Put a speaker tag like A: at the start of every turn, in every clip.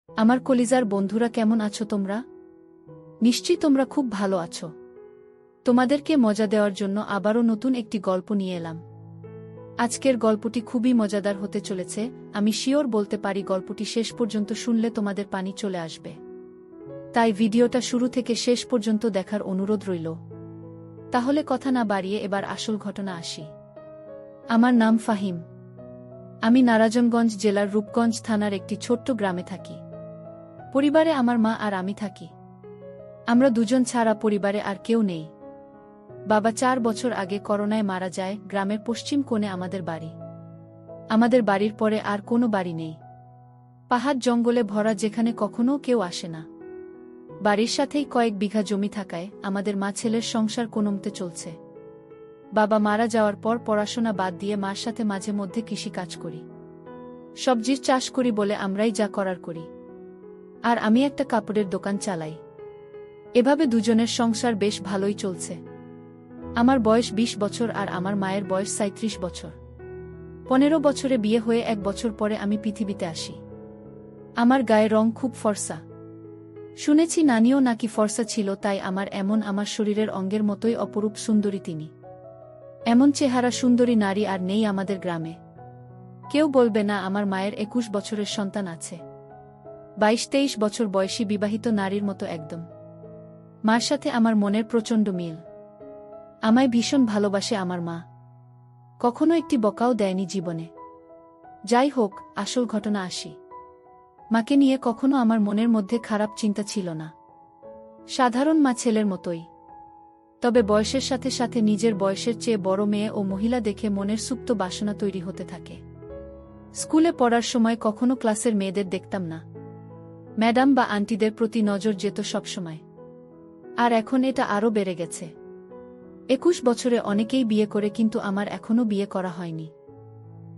A: আমার কলিজার বন্ধুরা কেমন আছো তোমরা? নিশ্চয়ই তোমরা খুব ভালো আছো। তোমাদেরকে মজা দেওয়ার জন্য আবারও নতুন একটি গল্প নিয়ে এলাম। আজকের গল্পটি খুবই মজাদার হতে চলেছে। আমি শিওর বলতে পারি গল্পটি শেষ পর্যন্ত শুনলে তোমাদের পানি চলে আসবে। তাই ভিডিওটা শুরু থেকে শেষ পর্যন্ত দেখার অনুরোধ রইল। তাহলে কথা না বাড়িয়ে এবার আসল ঘটনা আসি। আমার নাম ফাহিম। আমি নারায়ণগঞ্জ জেলার রূপগঞ্জ থানার একটি ছোট্ট গ্রামে থাকি। পরিবারে আমার মা আর আমি থাকি। আমরা দুজন ছাড়া পরিবারে আর কেউ নেই। বাবা 4 বছর আগে করোনায় মারা যায়। গ্রামের পশ্চিম কোণে আমাদের বাড়ি। আমাদের বাড়ির পরে আর কোনো বাড়ি নেই। পাহাড় জঙ্গলে ভরা, যেখানে কখনো কেউ আসে না। বাড়ির সাথেই কয়েক বিঘা জমি থাকায় আমাদের মা ছেলের সংসার কোনোমতে চলছে। বাবা মারা যাওয়ার পর পড়াশোনা বাদ দিয়ে মার সাথে মাঝে মধ্যে কৃষি কাজ করি। সবজির চাষ করি বলে আমরাই যা করার করি। আর আমি একটা কাপড়ের দোকান চালাই। এভাবে দুজনের সংসার বেশ ভালোই চলছে। আমার বয়স 20 বছর আর আমার মায়ের বয়স 37 বছর। 15 বছরে বিয়ে হয়ে 1 বছর পরে আমি পৃথিবীতে আসি। আমার গায়ের রং খুব ফর্সা। শুনেছি নানিও নাকি ফর্সা ছিল, তাই আমার শরীরের অঙ্গের মতোই অপরূপ সুন্দরী তিনি। এমন চেহারা সুন্দরী নারী আর নেই আমাদের গ্রামে। কেউ বলবে না আমার মায়ের 21 বছরের সন্তান আছে। 22-23 বছর বয়সী বিবাহিত নারীর মতো একদম। মার সাথে আমার মনের প্রচণ্ড মিল। আমায় ভীষণ ভালোবাসে আমার মা। কখনো একটি বকাও দেয়নি জীবনে। যাই হোক, আসল ঘটনা আসি। মাকে নিয়ে কখনো আমার মনের মধ্যে খারাপ চিন্তা ছিল না। সাধারণ মা ছেলের মতোই। তবে বয়সের সাথে সাথে নিজের বয়সের চেয়ে বড় মেয়ে ও মহিলা দেখে মনের সুপ্ত বাসনা তৈরি হতে থাকে। স্কুলে পড়ার সময় কখনো ক্লাসের মেয়েদের দেখতাম না। ম্যাডাম বা আন্টিদের প্রতি নজর যেত সবসময়। আর এখন এটা আরও বেড়ে গেছে। 21 বছরে অনেকেই বিয়ে করে, কিন্তু আমার এখনও বিয়ে করা হয়নি।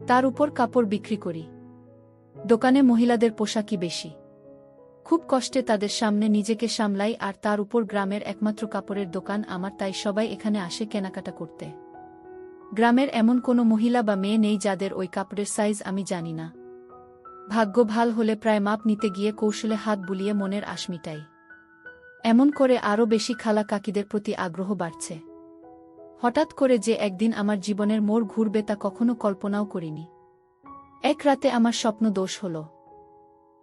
A: তার উপর কাপড় বিক্রি করি। দোকানে মহিলাদের পোশাকই বেশি। খুব কষ্টে তাদের সামনে নিজেকে সামলাই, আর তার উপর গ্রামের একমাত্র কাপড়ের দোকান আমার, তাই সবাই এখানে আসে কেনাকাটা করতে। গ্রামের এমন কোনো মহিলা বা মেয়ে নেই যাদের ওই কাপড়ের সাইজ আমি জানি না। ভাগ্য ভাল হলে প্রায় মাপ নিতে গিয়ে কৌশলে হাত বুলিয়ে মনের আশ মিটাই। এমন করে আরও বেশি খালা কাকিদের প্রতি আগ্রহ বাড়ছে। হঠাৎ করে যে একদিন আমার জীবনের মোড় ঘুরবে তা কখনো কল্পনাও করিনি। এক রাতে আমার স্বপ্ন দোষ হল।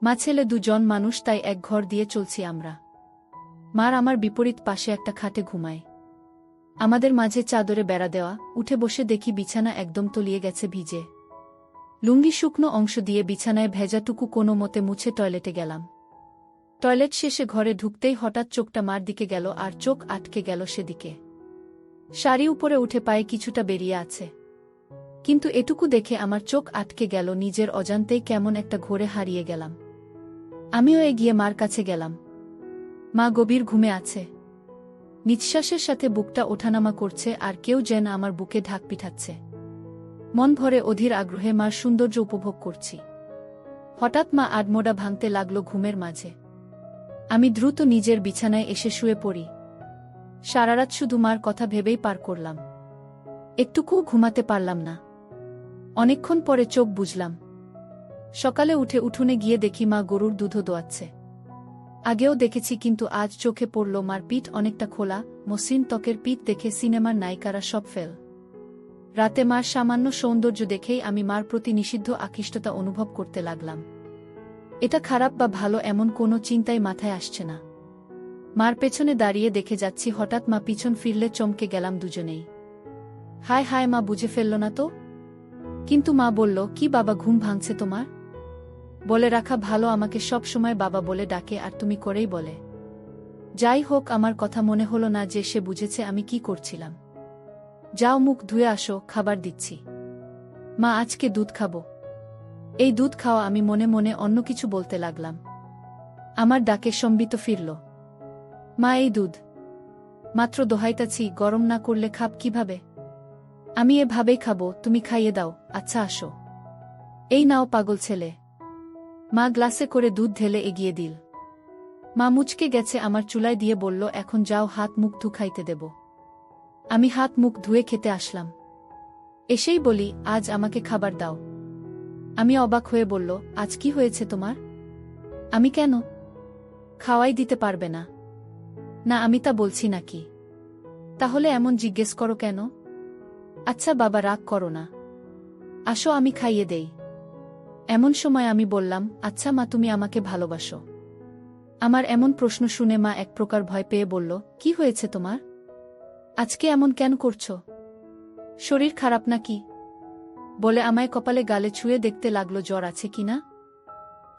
A: মা ছেলে দুজন মানুষ, তাই এক ঘর দিয়ে চলছি আমরা। মার আমার বিপরীত পাশে একটা খাটে ঘুমায়। আমাদের মাঝে চাদরে বেড়া দেওয়া। উঠে বসে দেখি বিছানা একদম তলিয়ে গেছে ভিজে। লুঙ্গি শুকনো অংশ দিয়ে বিছানায় ভেজাটুকু কোনো মতে মুছে টয়লেটে গেলাম। টয়লেট শেষে ঘরে ঢুকতেই হঠাৎ চোখটা মার দিকে গেল, আর চোখ আটকে গেল সেদিকে। শাড়ি উপরে উঠে পায়ে কিছুটা বেরিয়ে আছে। কিন্তু এটুকু দেখে আমার চোখ আটকে গেল। নিজের অজান্তেই কেমন একটা ঘোরে হারিয়ে গেলাম। আমিও এগিয়ে মার কাছে গেলাম। মা গভীর ঘুমে আছে। নিঃশ্বাসের সাথে বুকটা ওঠানামা করছে, আর কেউ যেন আমার বুকে ঢাক পিঠাচ্ছে। মন ভরে অধীর আগ্রহে মার সৌন্দর্য উপভোগ করছি। হঠাৎ মা আডমোডা ভাঙতে লাগলো ঘুমের মাঝে। আমি দ্রুত নিজের বিছানায় এসে শুয়ে পড়ি। সারারাত শুধু মার কথা ভেবেই পার করলাম। একটুকুও ঘুমাতে পারলাম না। অনেকক্ষণ পরে চোখ বুজলাম। সকালে উঠে উঠোনে গিয়ে দেখি মা গরুর দুধও দোয়াচ্ছে। আগেও দেখেছি, কিন্তু আজ চোখে পড়ল মার পিঠ অনেকটা খোলা, মসৃণ ত্বকের পিঠ দেখে সিনেমার নায়িকারা সব ফেল। রাতে মার সামান্য সৌন্দর্য দেখেই আমি মার প্রতি নিষিদ্ধ আকৃষ্টতা অনুভব করতে লাগলাম। এটা খারাপ বা ভালো এমন কোনো চিন্তাই মাথায় আসছে না। মার পেছনে দাঁড়িয়ে দেখে যাচ্ছি, হঠাৎ মা পিছন ফিরলে চমকে গেলাম দুজনেই। হায় হায়, মা বুঝে ফেলল না তো? কিন্তু মা বলল, কি বাবা, ঘুম ভাঙছে তোমার? বলে রাখা ভালো, আমাকে সব সময় বাবা বলে ডাকে, আর তুমি করেই বলে। যাই হোক, আমার কথা মনে হলো না যে সে বুঝেছে আমি কি করছিলাম। যাও মুখ ধুয়ে আসো, খাবার দিচ্ছি। মা, আজকে দুধ খাবো। এই দুধ খাওয়া, আমি মনে মনে অন্য কিছু বলতে লাগলাম। আমার ডাকে সম্বিত ফিরল। মা, এই দুধ মাত্র দোহাইতাছি, গরম না করলে খাব কিভাবে? আমি এভাবেই খাবো, তুমি খাইয়ে দাও। আচ্ছা আসো। এই নাও পাগল ছেলে। মা গ্লাসে করে দুধ ঢেলে এগিয়ে দিল। মা মুচকে গেছে আমার চুলায় দিয়ে বলল, এখন যাও, হাত মুখ ধু খাইতে দেব। আমি হাত মুখ ধুয়ে খেতে আসলাম। এসেই বলি, আজ আমাকে খাবার দাও। আমি অবাক হয়ে বলল, আজ কি হয়েছে তোমার? আমি কেন? খাওয়াই দিতে পারবে না? না, আমি তা বলছি নাকি। তাহলে এমন জিজ্ঞেস করো কেন? আচ্ছা বাবা, রাগ করো না, আসো আমি খাইয়ে দেই। এমন সময় আমি বললাম, আচ্ছা মা, তুমি আমাকে ভালোবাসো? আমার এমন প্রশ্ন শুনে মা এক প্রকার ভয় পেয়ে বলল, কি হয়েছে তোমার? আজকে এমন কেন করছো? শরীর খারাপ নাকি? বলে আমায় কপালে গালে ছুঁয়ে দেখতে লাগলো জ্বর আছে কিনা।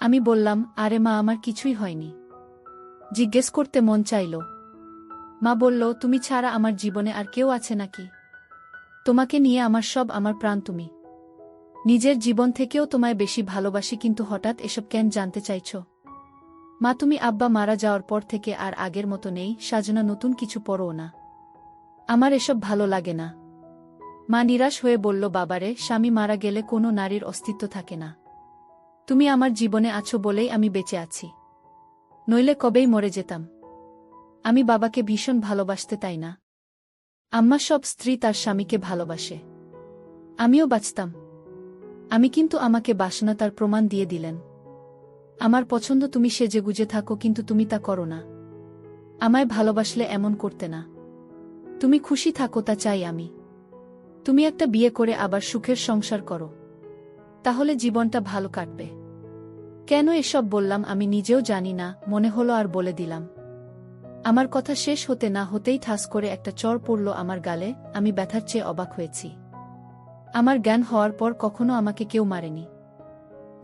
A: আমি বললাম, আরে মা, আমার কিছুই হয়নি। জিজ্ঞেস করতে মন চাইল। মা বলল, তুমি ছাড়া আমার জীবনে আর কেউ আছে নাকি? তোমাকে নিয়ে আমার সব, আমার প্রাণ তুমি। নিজের জীবন থেকেও তোমায় বেশি ভালোবাসি, কিন্তু হঠাৎ এসব কেন জানতে চাইছ? মা, তুমি আব্বা মারা যাওয়ার পর থেকে আর আগের মতো নেই, সাজনা নতুন কিছু পরও না। আমার এসব ভালো লাগে না। মা নিরাশ হয়ে বলল, বাবারে, স্বামী মারা গেলে কোনো নারীর অস্তিত্ব থাকে না। তুমি আমার জীবনে আছো বলেই আমি বেঁচে আছি, নইলে কবেই মরে যেতাম। আমি বাবাকে ভীষণ ভালোবাসতে, তাই না? আম্মা সব স্ত্রী তার স্বামীকে ভালোবাসে, আমিও বাঁচতাম। আমি কিন্তু আমাকে বাসনা তার প্রমাণ দিয়ে দিলেন। আমার পছন্দ তুমি সেজেগুজে থাকো, কিন্তু তুমি তা করো না। আমায় ভালোবাসলে এমন করতে না। তুমি খুশি থাকো, তা চাই আমি। তুমি একটা বিয়ে করে আবার সুখের সংসার করো, তাহলে জীবনটা ভালো কাটবে। কেন এসব বললাম আমি নিজেও জানি না, মনে হলো আর বলে দিলাম। আমার কথা শেষ হতে না হতেই ঠাস করে একটা চড় পড়ল আমার গালে। আমি ব্যথার চেয়ে অবাক হয়েছি। আমার জ্ঞান হওয়ার পর কখনো আমাকে কেউ মারেনি।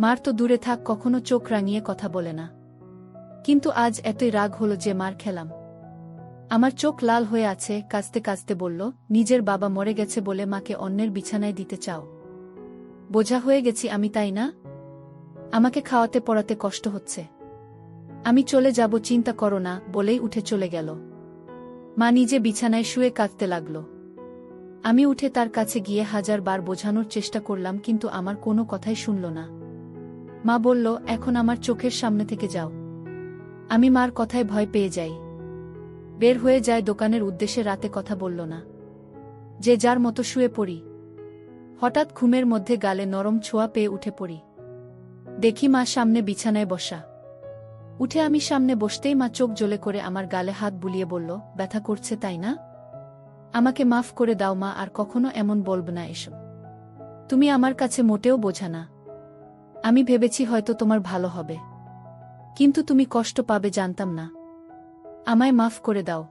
A: মার তো দূরে থাক, কখনো চোখ রাঙিয়ে কথা বলে না। কিন্তু আজ এতই রাগ হলো যে মার খেলাম। আমার চোখ লাল হয়ে আছে। কাঁদতে কাঁদতে বলল, নিজের বাবা মরে গেছে বলে মাকে অন্যের বিছানায় দিতে চাও? বোঝা হয়ে গেছি আমি, তাই না? আমাকে খাওয়াতে পড়াতে কষ্ট হচ্ছে। আমি চলে যাব, চিন্তা করো না, বলেই উঠে চলে গেল। মা নিজে বিছানায় শুয়ে কাঁদতে লাগল। আমি উঠে তার কাছে গিয়ে 1000 বার বোঝানোর চেষ্টা করলাম, কিন্তু আমার কোনো কথাই শুনল না। মা বলল, এখন আমার চোখের সামনে থেকে যাও। আমি মার কথায় ভয় পেয়ে যাই। বের হয়ে যায় দোকানের উদ্দেশ্যে। রাতে কথা বলল না, যে যার মতো শুয়ে পড়ি। হঠাৎ ঘুমের মধ্যে গালে নরম ছোঁয়া পেয়ে উঠে পড়ি। দেখি মা সামনে বিছানায় বসা। উঠে আমি সামনে বসতেই মা চোখ জ্বলে করে আমার গালে হাত বুলিয়ে বলল, ব্যথা করছে তাই না? আমাকে মাফ করে দাও মা, আর কখনো এমন বলব না এসব। তুমি আমার কাছে মোটেও বোঝা না। আমি ভেবেছি হয়তো তোমার ভালো হবে, কিন্তু তুমি কষ্ট পাবে জানতাম না। আমায় মাফ করে দাও।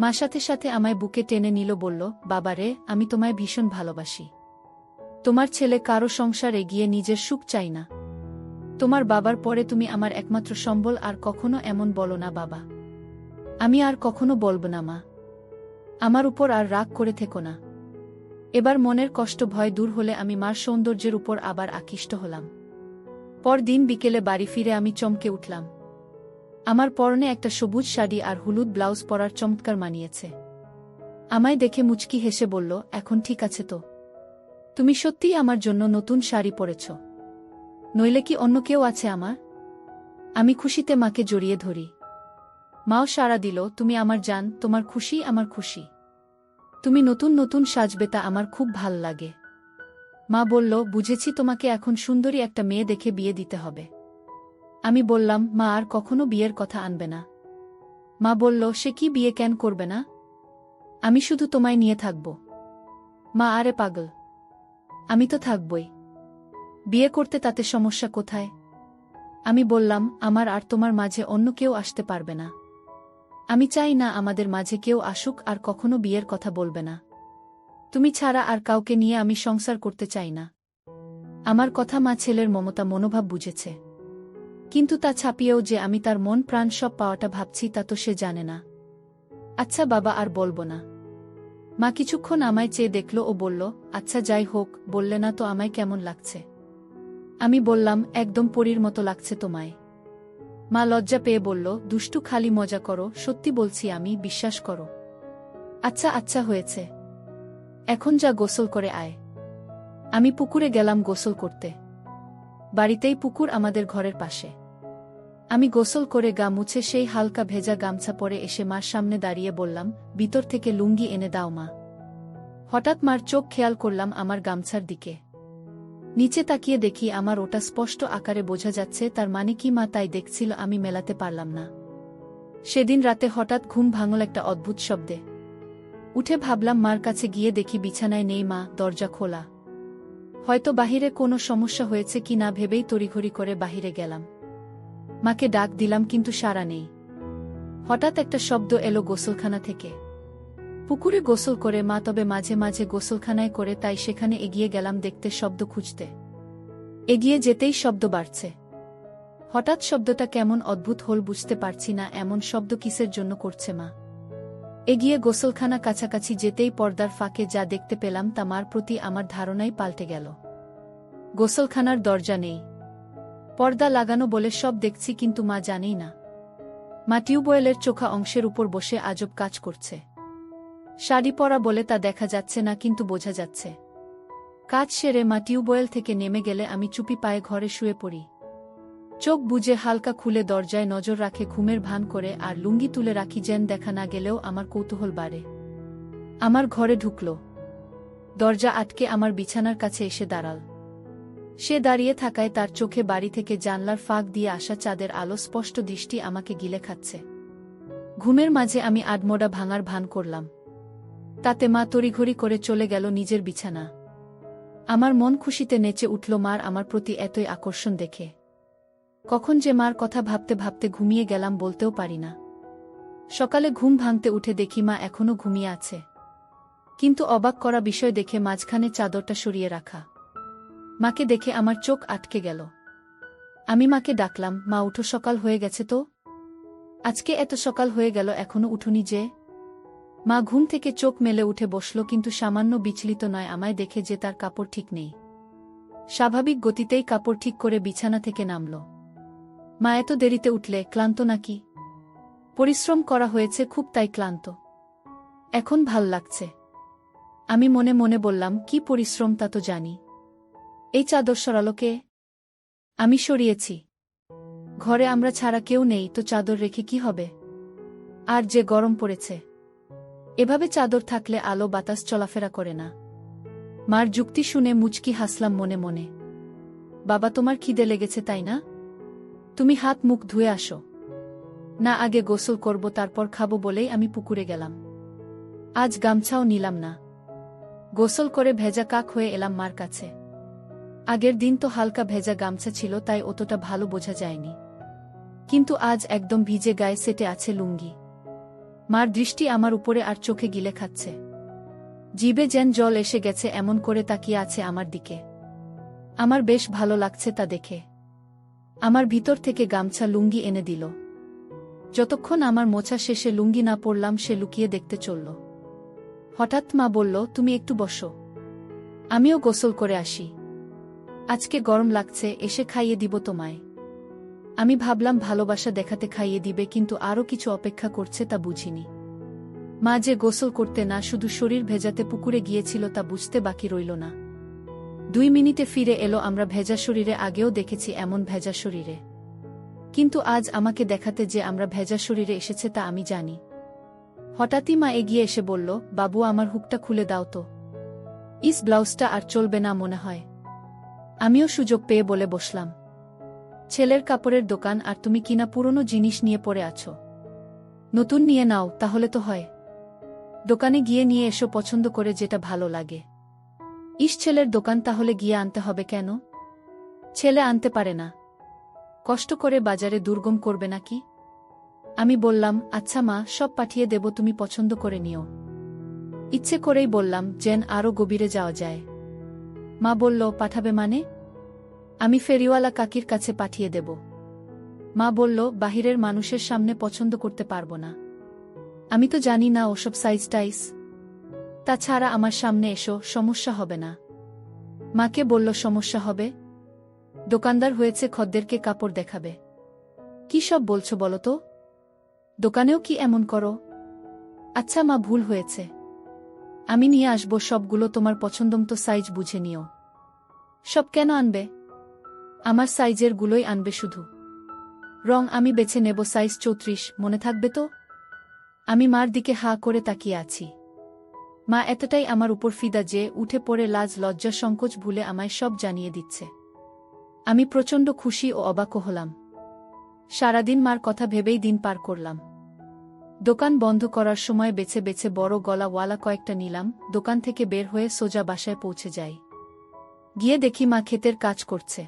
A: মা সাথে সাথে আমায় বুকে টেনে নিল, বলল, বাবারে, আমি তোমায় ভীষণ ভালোবাসি। তোমার ছেলে কারো সংসার এগিয়ে নিজের সুখ চাই না। তোমার বাবার পরে তুমি আমার একমাত্র সম্বল, আর কখনো এমন বলো না বাবা। আমি আর কখনো বলবো না মা। আমার উপর আর রাগ করে থেকো না। এবার মনের কষ্ট ভয় দূর হলে আমি মার সৌন্দর্যের উপর আবার আকৃষ্ট হলাম। পরদিন বিকেলে বাড়ি ফিরে আমি চমকে উঠলাম। আমার পরনে একটা সবুজ শাড়ি আর হলুদ ব্লাউজ পরার চমৎকার মানিয়েছে। আমায় দেখে মুচকি হেসে বলল, এখন ঠিক আছে তো? তুমি সত্যিই আমার জন্য নতুন শাড়ি পরেছ, নইলে কি অন্য কেউ আছে আমার? আমি খুশিতে মাকে জড়িয়ে ধরি। মাও সাড়া দিল, তুমি আমার জান, তোমার খুশি আমার খুশি। তুমি নতুন নতুন সাজবে, তা আমার খুব ভাল লাগে। মা বলল, বুঝেছি, তোমাকে এখন সুন্দরী একটা মেয়ে দেখে বিয়ে দিতে হবে। আমি বললাম, মা আর কখনো বিয়ের কথা আনবে না। মা বলল, সে কি, বিয়ে কেন করবে না? আমি শুধু তোমায় নিয়ে থাকব। মা, আরে পাগল, আমি তো থাকবই। বিয়ে করতে তাতে সমস্যা কোথায়? আমি বললাম, আমার আর তোমার মাঝে অন্য কেউ আসতে পারবে না। আমি চাই না আমাদের মাঝে কেউ আসুক, আর কখনো বিয়ের কথা বলবে না। তুমি ছাড়া আর কাউকে নিয়ে আমি সংসার করতে চাই না। আমার কথা মা ছেলের মমতা মনোভাব বুঝেছে, কিন্তু তা ছাপিয়েও যে আমি তার মন প্রাণ সব পাওয়াটা ভাবছি, তা তো সে জানে না। আচ্ছা বাবা, আর বলবো না। মা কিছুক্ষণ আমায় চেয়ে দেখল ও বলল, আচ্ছা যাই হোক, বললে না তো আমায় কেমন লাগছে? আমি বললাম, একদম পরীর মতো লাগছে তোমায়। মা লজ্জা পেয়ে বলল, দুষ্টু, খালি মজা করো, সত্যি বলছি আমি, বিশ্বাস করো। আচ্ছা আচ্ছা হয়েছে, এখন যা গোসল করে আয়। আমি পুকুরে গেলাম গোসল করতে। বাড়িতেই পুকুর, আমাদের ঘরের পাশে। আমি গোসল করে গা মুছে সেই হালকা ভেজা গামছা পরে এসে মার সামনে দাঁড়িয়ে বললাম, ভিতর থেকে লুঙ্গি এনে দাও মা। হঠাৎ মার চোখ খেয়াল করলাম আমার গামছার দিকে। নিচে তাকিয়ে দেখি আমার ওটা স্পষ্ট আকারে বোঝা যাচ্ছে, তার মানে কি মা তাই দেখছিল, আমি মেলাতে পারলাম না। সেদিন রাতে হঠাৎ ঘুম ভাঙল একটা অদ্ভুত শব্দে। উঠে ভাবলাম মার কাছে, গিয়ে দেখি বিছানায় নেই মা, দরজা খোলা। হয়তো বাহিরে কোনো সমস্যা হয়েছে কি না ভেবেই তড়িঘড়ি করে বাহিরে গেলাম। মাকে ডাক দিলাম কিন্তু সাড়া নেই। হঠাৎ একটা শব্দ এলো গোসলখানা থেকে। পুকুরে গোসল করে মা, তবে মাঝে মাঝে গোসলখানায় করে, তাই সেখানে এগিয়ে গেলাম দেখতে, শব্দ খুঁজতে। এগিয়ে যেতেই শব্দ বাড়ছে। হঠাৎ শব্দটা কেমন অদ্ভুত হল, বুঝতে পারছি না এমন শব্দ কিসের জন্য করছে মা। এগিয়ে গোসলখানা কাছাকাছি যেতেই পর্দার ফাঁকে যা দেখতে পেলাম তা মার প্রতি আমার ধারণাই পাল্টে গেল। গোসলখানার দরজা নেই, পর্দা লাগানো বলে সব দেখছি, কিন্তু মা জানেই না। মা টিউবওয়েলের চোখা অংশের উপর বসে আজব কাজ করছে। শাড়ি পরা বলে তা দেখা যাচ্ছে না, কিন্তু বোঝা যাচ্ছে। কাজ সেরে মা টিউবওয়েল থেকে নেমে গেলে আমি চুপি পায়ে ঘরে শুয়ে পড়ি। চোখ বুজে হালকা খুলে দরজায় নজর রাখে, ঘুমের ভান করে, আর লুঙ্গি তুলে রাখি যেন দেখা না গেলেও আমার কৌতূহল বাড়ে। আমার ঘরে ঢুকল, দরজা আটকে আমার বিছানার কাছে এসে দাঁড়াল। সে দাঁড়িয়ে থাকায় তার চোখে বাড়ি থেকে জানলার ফাঁক দিয়ে আসা চাঁদের আলো স্পষ্ট দৃষ্টি আমাকে গিলে খাচ্ছে। ঘুমের মাঝে আমি আডমোডা ভাঙার ভান করলাম, তাতে মা তড়িঘড়ি করে চলে গেল নিজের বিছানা। আমার মন খুশিতে নেচে উঠল মার আমার প্রতি এতই আকর্ষণ দেখে। কখন যে মার কথা ভাবতে ভাবতে ঘুমিয়ে গেলাম বলতেও পারি না। সকালে ঘুম ভাঙতে উঠে দেখি মা এখনো ঘুমিয়ে আছে, কিন্তু অবাক করা বিষয় দেখে মাঝখানে চাদরটা সরিয়ে রাখা। মাকে দেখে আমার চোখ আটকে গেল। আমি মাকে ডাকলাম, মা উঠো, সকাল হয়ে গেছে তো। আজকে এত সকাল হয়ে গেল এখনো উঠোনি যে। মা ঘুম থেকে চোখ মেলে উঠে বসল, কিন্তু সামান্য বিচলিত নয় আমায় দেখে যে তার কাপড় ঠিক নেই। স্বাভাবিক গতিতেই কাপড় ঠিক করে বিছানা থেকে নামল। মা এত দেরিতে উঠলে, ক্লান্ত নাকি? পরিশ্রম করা হয়েছে খুব, তাই ক্লান্ত। এখন ভাল লাগছে। আমি মনে মনে বললাম, কি পরিশ্রম তা তো জানি। এই চাদর সরালো কে? আমি সরিয়েছি। ঘরে আমরা ছাড়া কেউ নেই, তো চাদর রেখে কি হবে? আর যে গরম পড়েছে, এভাবে চাদর থাকলে আলো বাতাস চলাফেরা করে না। মার যুক্তি শুনে মুচকি হাসলাম মনে মনে। বাবা, তোমার খিদে লেগেছে তাই না? তুমি হাত মুখ ধুয়ে আসো। না, আগে গোসল করব, তারপর খাবো বলেই আমি পুকুরে গেলাম। আজ গামছাও নিলাম না। গোসল করে ভেজা কাক হয়ে এলাম মার কাছে। আগের দিন তো হালকা ভেজা গামছা ছিল, তাই অতটা ভালো বোঝা যায়নি, কিন্তু আজ একদম ভিজে, গায়ে সেটে আছে লুঙ্গি। মার দৃষ্টি আমার উপরে আর চোখে গিলে খাচ্ছে। জিভে যেন জল এসে গেছে, এমন করে তাকিয়ে আছে আমার দিকে। আমার বেশ ভালো লাগছে তা দেখে। আমার ভিতর থেকে গামছা লুঙ্গি এনে দিল। যতক্ষণ আমার মোছা শেষে লুঙ্গি না পরলাম, সে লুকিয়ে দেখতে চলল। হঠাৎ মা বলল, তুমি একটু বসো, আমিও গোসল করে আসি। আজকে গরম লাগছে, এসে খাইয়ে দিব তোমায়। আমি ভাবলাম ভালোবাসা দেখাতে খাইয়ে দিবে, কিন্তু আরও কিছু অপেক্ষা করছে তা বুঝিনি। মা যে গোসল করতে না, শুধু শরীর ভেজাতে পুকুরে গিয়েছিল তা বুঝতে বাকি রইল না। 2 মিনিটে ফিরে এলো। আমরা ভেজা শরীরে আগেও দেখেছি এমন ভেজা শরীরে, কিন্তু আজ আমাকে দেখাতে যে আমরা ভেজা শরীরে এসেছে তা আমি জানি। হঠাৎই মা এগিয়ে এসে বলল, বাবু, আমার হুকটা খুলে দাও তো। ইস, ব্লাউজটা আর চলবে না মনে হয়। আমিও সুযোগ পেয়ে বলে বসলাম, ছেলের কাপড়ের দোকান, আর তুমি কিনা পুরনো জিনিস নিয়ে পড়ে আছো। নতুন নিয়ে নাও, তাহলে তো হয়। দোকানে গিয়ে নিয়ে এসো পছন্দ করে যেটা ভালো লাগে। ইস, ছেলের দোকান তাহলে গিয়ে আনতে হবে কেন? ছেলে আনতে পারে না, কষ্ট করে বাজারে দুর্গম করবে নাকি? আমি বললাম, আচ্ছা মা, সব পাঠিয়ে দেব, তুমি পছন্দ করে নিও। ইচ্ছে করেই বললাম, যেন আরও গভীরে যাওয়া যায়। মা বলল, পাঠাবে মানে? আমি ফেরিওয়ালা কাকির কাছে পাঠিয়ে দেব। মা বলল, বাহিরের মানুষের সামনে পছন্দ করতে পারবো না। আমি তো জানি না ওসব সাইজ টাইজ। তাছাড়া আমার সামনে এসো, সমস্যা হবে না। মাকে বলল, সমস্যা হবে? দোকানদার হয়েছে, খদ্দেরকে কাপড় দেখাবে। কি সব বলছো বলো তো? দোকানেও কি এমন করো? আচ্ছা মা, ভুল হয়েছে। আমি নিয়ে আসবো সবগুলো, তোমার পছন্দমতো সাইজ বুঝে নিও। সব কেন আনবে? আমার সাইজের গুলোই আনবে শুধু। রং আমি বেছে নেব, সাইজ 34, মনে থাকবে তো? আমি মার দিকে হাঁ করে তাকিয়ে আছি। মা এতটাই আমার উপর ফিদা যে উঠে পড়ে লাজ লজ্জা সংকোচ ভুলে আমায় সব জানিয়ে দিচ্ছে। আমি প্রচণ্ড খুশি ও অবাকও হলাম। সারাদিন মার কথা ভেবেই দিন পার করলাম। দোকান বন্ধ করার সময় বেছে বেছে বড় গলাওয়ালা কয়েকটা নিলাম, দোকান থেকে বের হয়ে সোজা বাসায় পৌঁছে যাই। গিয়ে দেখি মা ক্ষেতের কাজ করছে।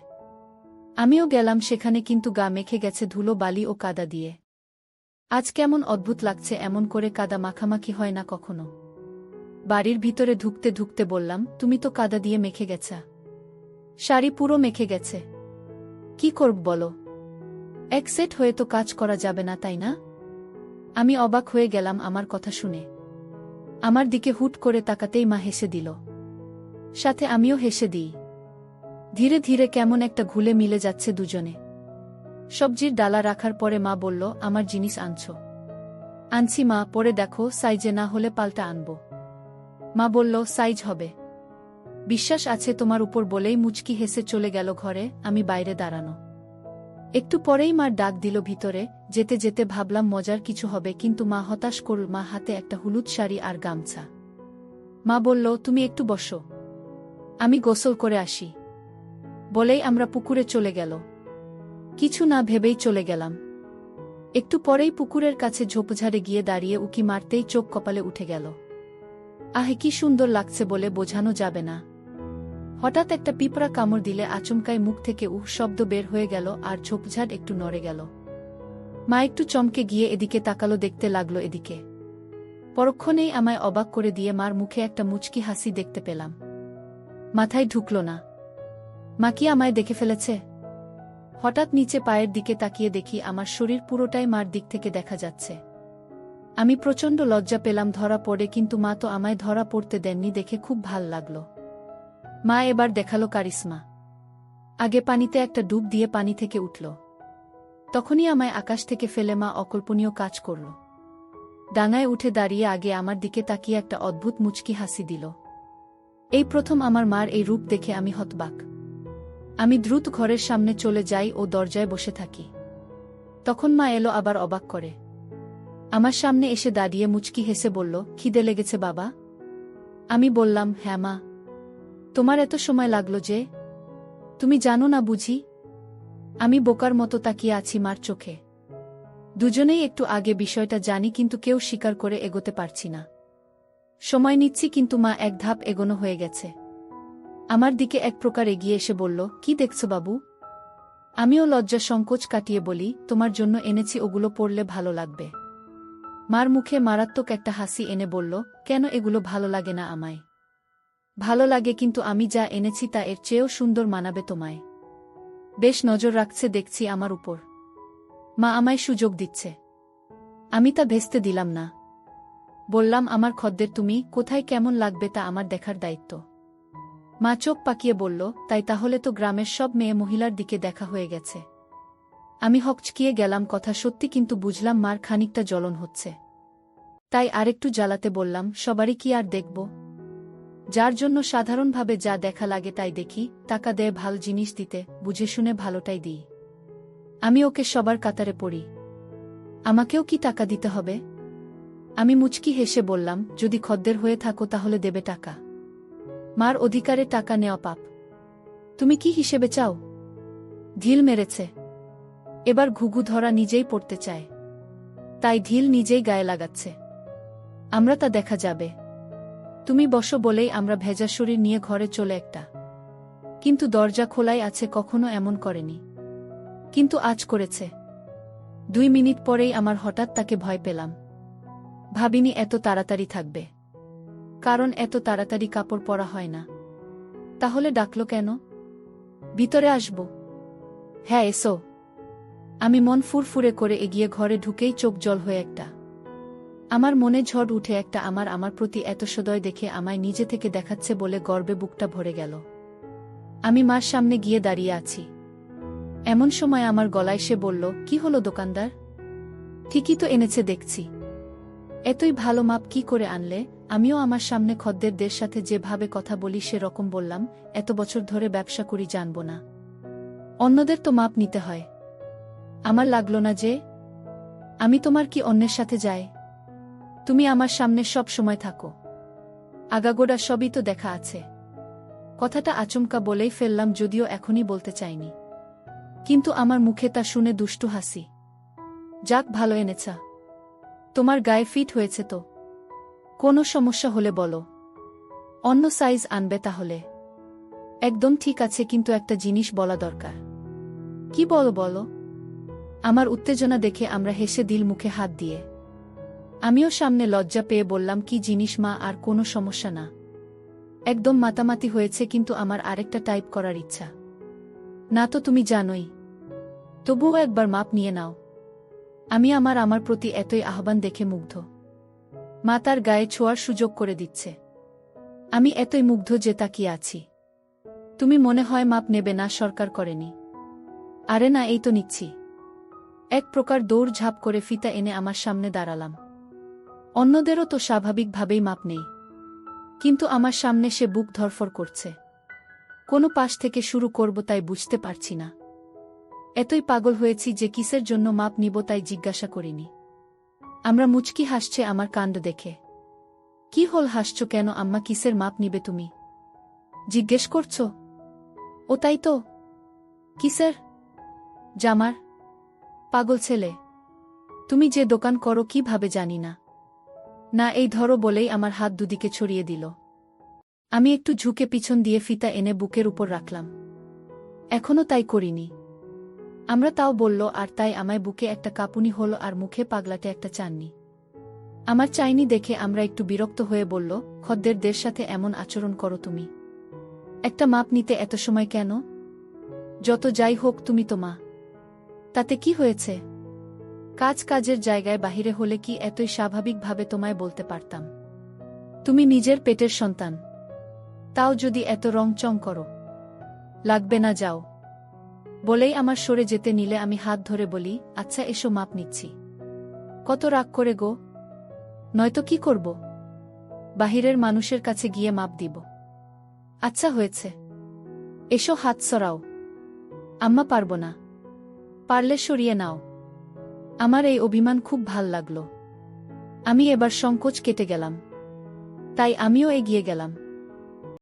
A: আমিও গেলাম সেখানে, কিন্তু গা মেখে গেছে ধুলো বালি ও কাদা দিয়ে। আজ কেমন অদ্ভুত লাগছে, এমন করে কাদা মাখামাখি হয় না কখনো। বাড়ির ভিতরে ঢুকতে ঢুকতে বললাম, তুমি তো কাদা দিয়ে মেখে গেছা। শাড়ি পুরো মেখে গেছে। কি করব বলো? এক সেট হয়ে তো কাজ করা যাবে না, তাই না? আমি অবাক হয়ে গেলাম আমার কথা শুনে। আমার দিকে হুট করে তাকাতেই মা হেসে দিল। সাথে আমিও হেসে দিই। ধীরে ধীরে কেমন একটা ঘুলে মিলে যাচ্ছে দুজনে। সবজির ডালা রাখার পরে মা বলল, আমার জিনিস আনছো? আনছি মা, পরে দেখো, সাইজে না হলে পাল্টা আনবো। মা বলল, সাইজ হবে। বিশ্বাস আছে তোমার উপর, বলেই মুচকি হেসে চলে গেল ঘরে। আমি বাইরে দাঁড়ানো। একটু পরেই মার ডাক দিল ভিতরে। যেতে যেতে ভাবলাম মজার কিছু হবে, কিন্তু মা হতাশ করল। মা হাতে একটা হলুদ শাড়ি আর গামছা। মা বলল, তুমি একটু বসো, আমি গোসল করে আসি। বলেই আমরা পুকুরে চলে গেল। কিছু না ভেবেই চলে গেলাম। একটু পরেই পুকুরের কাছে ঝোপঝাড়ে গিয়ে দাঁড়িয়ে উকি মারতেই চোখ কপালে উঠে গেল। আহে, কি সুন্দর লাগছে বলে বোঝানো যাবে না। হঠাৎ একটা পিঁপড়া কামড় দিলে আচমকাই মুখ থেকে উহ শব্দ বের হয়ে গেল আর ঝোপঝাড় একটু নড়ে গেল। মা একটু চমকে গিয়ে এদিকে তাকালো, দেখতে লাগলো এদিকে। পরক্ষণেই আমায় অবাক করে দিয়ে মার মুখে একটা মুচকি হাসি দেখতে পেলাম। মাথায় ঢুকল না, মা কি আমায় দেখে ফেলেছে? হঠাৎ নিচে পায়ের দিকে তাকিয়ে দেখি আমার শরীর পুরোটাই মার দিক থেকে দেখা যাচ্ছে। আমি প্রচণ্ড লজ্জা পেলাম ধরা পড়ে, কিন্তু মা তো আমায় ধরা পড়তে দেননি দেখে খুব ভাল লাগলো। মা এবার দেখালো কারিশমা। আগে পানিতে একটা ডুব দিয়ে পানি থেকে উঠল। তখনই আমায় আকাশ থেকে ফেলে মা অকল্পনীয় কাজ করল। ডাঙায় উঠে দাঁড়িয়ে আগে আমার দিকে তাকিয়ে একটা অদ্ভুত মুচকি হাসি দিল। এই প্রথম আমার মার এই রূপ দেখে আমি হতবাক। আমি দ্রুত ঘরের সামনে চলে যাই ও দরজায় বসে থাকি। তখন মা এলো, আবার অবাক করে আমার সামনে এসে দাঁড়িয়ে মুচকি হেসে বলল, খিদে লেগেছে বাবা? আমি বললাম, হ্যাঁ মা। তোমার এত সময় লাগলো যে? তুমি জানো না বুঝি? আমি বোকার মতো তাকিয়ে আছি মার চোখে। দুজনেই একটু আগে বিষয়টা জানি, কিন্তু কেউ স্বীকার করে এগোতে পারছি না। সময় নিচ্ছি, কিন্তু মা এক ধাপ এগোনো হয়ে গেছে। আমার দিকে এক প্রকার এগিয়ে এসে বলল, কি দেখছো বাবু? আমিও লজ্জা সংকোচ কাটিয়ে বলি, তোমার জন্য এনেছি, ওগুলো পড়লে ভালো লাগবে। মার মুখে মারাত্মক একটা হাসি এনে বলল, কেন, এগুলো ভালো লাগে না আমায়? ভালো লাগে, কিন্তু আমি যা এনেছি তা এর চেয়েও সুন্দর মানাবে তোমায়। বেশ নজর রাখছে দেখছি আমার উপর। মা আমায় সুযোগ দিচ্ছে। আমি তা ভেস্তে দিলাম না। বললাম, আমার খদ্দের তুমি, কোথায় কেমন লাগবে তা আমার দেখার দায়িত্ব। মা চোখ পাকিয়ে বলল, তাই তাহলে তো গ্রামের সব মেয়ে মহিলার দিকে দেখা হয়ে গেছে। আমি হকচকিয়ে গেলাম, কথা সত্যি, কিন্তু বুঝলাম মার খানিকটা জ্বলন হচ্ছে। তাই আরেকটু জ্বালাতে বললাম, সবারই কি আর দেখব? যার জন্য সাধারণভাবে যা দেখা লাগে তাই দেখি। টাকা দেয় ভালো জিনিস দিতে, বুঝে শুনে ভালোটাই দিই। আমি ওকে সবার কাতারে পড়ি, আমাকেও কি টাকা দিতে হবে? আমি মুচকি হেসে বললাম, যদি খদ্দের হয়ে থাকো তাহলে দেবে টাকা। মার অধিকারে টাকা নেওয়া পাপ। তুমি কি হিসেবে চাও? ঢিল মেরেছে। এবার ঘুঘু ধরা নিজেই পড়তে চায়, তাই ঢিল নিজেই গায়ে লাগাচ্ছে। আমরা তা দেখা যাবে। তুমি বসো বলেই আমরা ভেজা শরীর নিয়ে ঘরে চলে একটা। কিন্তু দরজা খোলাই আছে, কখনো এমন করেনি, কিন্তু আজ করেছে। 2 মিনিট পরেই আমার হঠাৎ তাকে ভয় পেলাম। ভাবিনি এত তাড়াতাড়ি থাকবে, কারণ এত তাড়াতাড়ি কাপড় পরা হয় না। তাহলে ডাকলো কেন? ভিতরে আসব? হ্যাঁ এসো। আমি মন ফুরফুরে করে এগিয়ে ঘরে ঢুকেই চোখ জল হয়ে একটা। আমার মনে ঝড় উঠে একটা। আমার প্রতি এত সদয় দেখে আমায় নিজে থেকে দেখাচ্ছে বলে গর্বে বুকটা ভরে গেল। আমি মার সামনে গিয়ে দাঁড়িয়ে আছি। এমন সময় আমার গলায় সে বলল, কি হলো দোকানদার? ঠিকই তো এনেছে দেখছি। এতই ভালো মাপ কি করে আনলে? আমিও আমার সামনে খদ্দেরদের সাথে যেভাবে কথা বলি সে রকম বললাম, এত বছর ধরে ব্যবসা করি, জানবো না? অন্যদের তো মাপ নিতে হয়। আমার লাগলো না যে? আমি তোমার কি অন্যের সাথে যাই? তুমি আমার সামনে সব সময় থাকো। আগাগোড়া সবই তো দেখা আছে। কথাটা আচমকা বলেই ফেললাম, যদিও এখনই বলতে চাইনি। কিন্তু আমার মুখে তা শুনে দুষ্টু হাসি। যাক, ভালো এনেছা। তোমার গায়ে ফিট হয়েছে তো? কোনো সমস্যা হলে বলো, অন্য সাইজ আনবে তাহলে। একদম ঠিক আছে, কিন্তু একটা জিনিস বলা দরকার। কি বলো বলো? আমার উত্তেজনা দেখে আমরা হেসে দিল মুখে হাত দিয়ে। আমিও সামনে লজ্জা পেয়ে বললাম, কি জিনিস মা? আর কোনো সমস্যা না। একদম মাতামাতি হয়েছে, কিন্তু আমার আরেকটা টাইপ করার ইচ্ছা। না তো তুমি জানোই। তবুও একবার মাপ নিয়ে নাও। আমি আমার প্রতি এতই আহ্বান দেখে মুগ্ধ। মা তার গায়ে ছোঁয়ার সুযোগ করে দিচ্ছে। আমি এতই মুগ্ধ যে তাকিয়ে আছি। তুমি মনে হয় মাপ নেবে না? সরকার করেনি? আরে না, এই তো নিচ্ছি। এক প্রকার দৌড় ঝাঁপ করে ফিতা এনে আমার সামনে দাঁড়ালাম। অন্যদেরও তো স্বাভাবিকভাবেই মাপ নেই, কিন্তু আমার সামনে সে বুক ধরফর করছে। কোনো পাশ থেকে শুরু করব তাই বুঝতে পারছি না। এতই পাগল হয়েছি যে কিসের জন্য মাপ নিব তাই জিজ্ঞাসা করিনি। আমরা মুচকি হাসছে আমার কাণ্ড দেখে। কি হল, হাসছ কেন আম্মা? কিসের মাপ নিবে তুমি জিজ্ঞেস করছো? ও তাই তো। কিসের? জামার। পাগল ছেলে, তুমি যে দোকান করো কিভাবে জানি না। না, এই ধরো বলেই আমার হাত দুদিকে ছড়িয়ে দিল। আমি একটু ঝুঁকে পিছন দিয়ে ফিতা এনে বুকের উপর রাখলাম। এখনো তাই করিনি। আমরা তাও বলল, আর তাই আমায় বুকে একটা কাঁপুনি হলো আর মুখে পাগলাটে একটা চাননি। আমার চাইনি দেখে আমরা একটু বিরক্ত হয়ে বলল, খদ্দেরদের সাথে এমন আচরণ করো তুমি? একটা মাপ নিতে এত সময় কেন? যত যাই হোক, তুমি তো মা। তাতে কি হয়েছে? কাজের জায়গায় বাহিরে হলে কি এতই স্বাভাবিকভাবে তোমায় বলতে পারতাম? তুমি নিজের পেটের সন্তান, তাও যদি এত রংচং করো। লাগবে না, যাও। বলেই আমার সরে যেতে নিলে আমি হাত ধরে বলি, আচ্ছা এসো, মাপ নিচ্ছি। কত রাগ করে গো? নয়তো কি করব? বাহিরের মানুষের কাছে গিয়ে মাপ দিব? আচ্ছা হয়েছে, এসো, হাত সরাও। আম্মা, পারব না। পারলে সরিয়ে নাও। আমার এই অভিমান খুব ভাল লাগল। আমি এবার সংকোচ কেটে গেলাম, তাই আমিও এগিয়ে গেলাম।